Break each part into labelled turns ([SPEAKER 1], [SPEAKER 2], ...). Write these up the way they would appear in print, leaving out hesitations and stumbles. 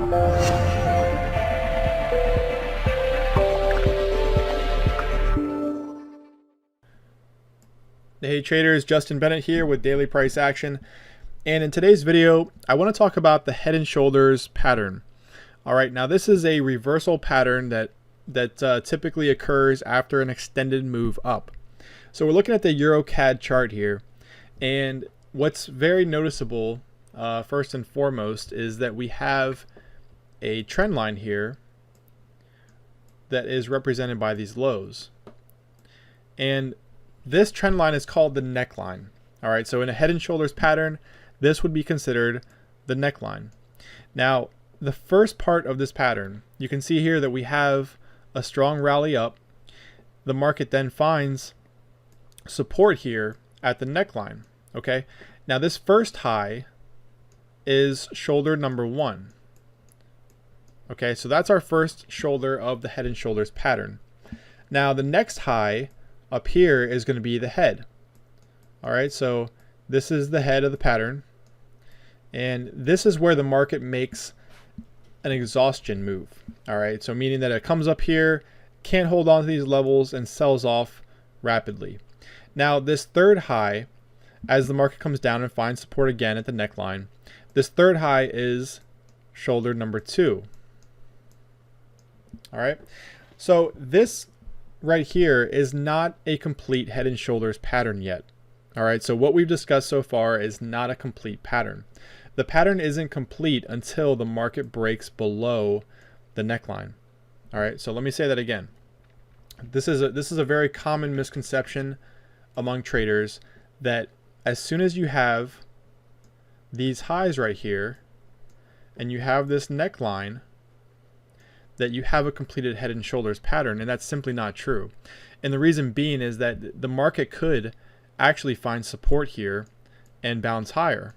[SPEAKER 1] Hey traders, Justin Bennett here with Daily Price Action, and in today's video I want to talk about the head and shoulders pattern. Alright, now this is a reversal pattern that typically occurs after an extended move up. So we're looking at the EuroCAD chart here, and what's very noticeable first and foremost is that we have a trend line here that is represented by these lows, and this trend line is called the neckline. All right, so in a head and shoulders pattern, this would be considered the neckline. Now, the first part of this pattern, you can see here that we have a strong rally up. The market then finds support here at the neckline. Okay, now this first high is shoulder number 1. Okay, so that's our first shoulder of the head and shoulders pattern. Now, the next high up here is going to be the head. All right, so this is the head of the pattern, and this is where the market makes an exhaustion move. All right, so meaning that it comes up here, can't hold on to these levels, and sells off rapidly. Now, this third high, as the market comes down and finds support again at the neckline, this third high is shoulder number 2. All right, so this right here is not a complete head and shoulders pattern yet. All right, so what we've discussed so far is not a complete pattern. The pattern isn't complete until the market breaks below the neckline. All right, so let me say that again. This is a very common misconception among traders, that as soon as you have these highs right here and you have this neckline, that you have a completed head and shoulders pattern, and that's simply not true. And the reason being is that the market could actually find support here and bounce higher.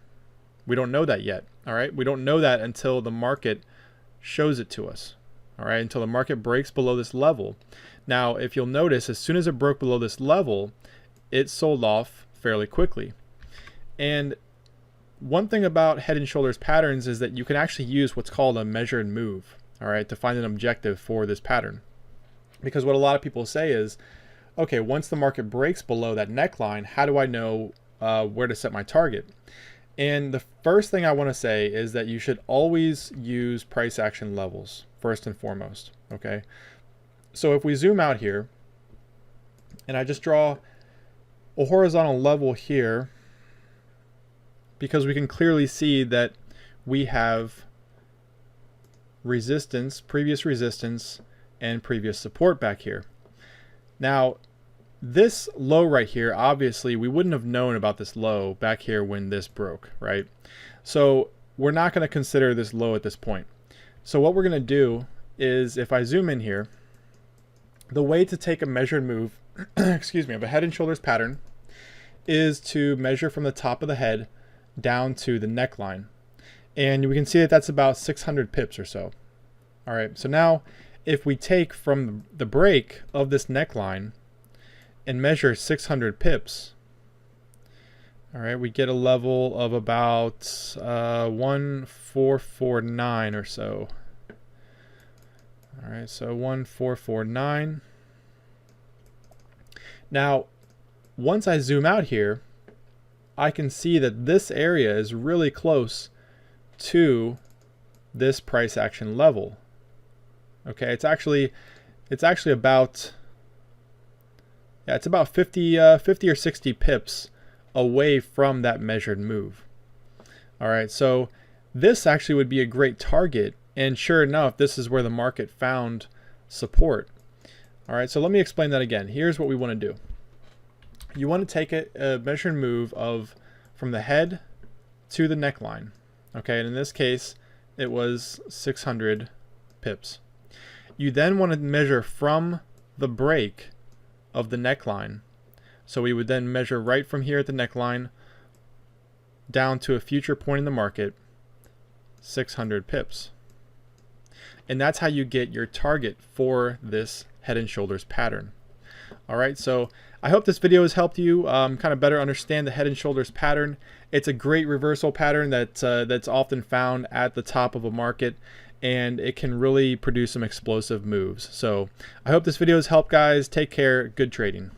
[SPEAKER 1] We don't know that yet. All right, we don't know that until the market shows it to us. All right, until the market breaks below this level. Now, if you'll notice, as soon as it broke below this level, it sold off fairly quickly. And one thing about head and shoulders patterns is that you can actually use what's called a measure and move, all right, to find an objective for this pattern. Because what a lot of people say is, okay, once the market breaks below that neckline, how do I know where to set my target? And the first thing I want to say is that you should always use price action levels first and foremost. Okay, so if we zoom out here and I just draw a horizontal level here, because we can clearly see that we have resistance, previous resistance, and previous support back here. Now, this low right here, obviously we wouldn't have known about this low back here when this broke, right? So we're not going to consider this low at this point. So what we're going to do is, if I zoom in here, the way to take a measured move excuse me, of a head and shoulders pattern is to measure from the top of the head down to the neckline. And we can see that that's about 600 pips or so. All right, so now if we take from the break of this neckline and measure 600 pips, all right, we get a level of about 1449 or so. All right, so 1449. Now, once I zoom out here, I can see that this area is really close to this price action level. Okay, it's actually about, yeah, it's about 50 or 60 pips away from that measured move. All right, so this actually would be a great target, and sure enough, this is where the market found support. All right, so let me explain that again. Here's what we want to do. You want to take a measured move from the head to the neckline. Okay, and in this case, it was 600 pips. You then want to measure from the break of the neckline. So we would then measure right from here at the neckline down to a future point in the market, 600 pips. And that's how you get your target for this head and shoulders pattern. All right, so I hope this video has helped you kind of better understand the Head and Shoulders pattern. It's a great reversal pattern that's often found at the top of a market, and it can really produce some explosive moves. So I hope this video has helped, guys. Take care. Good trading.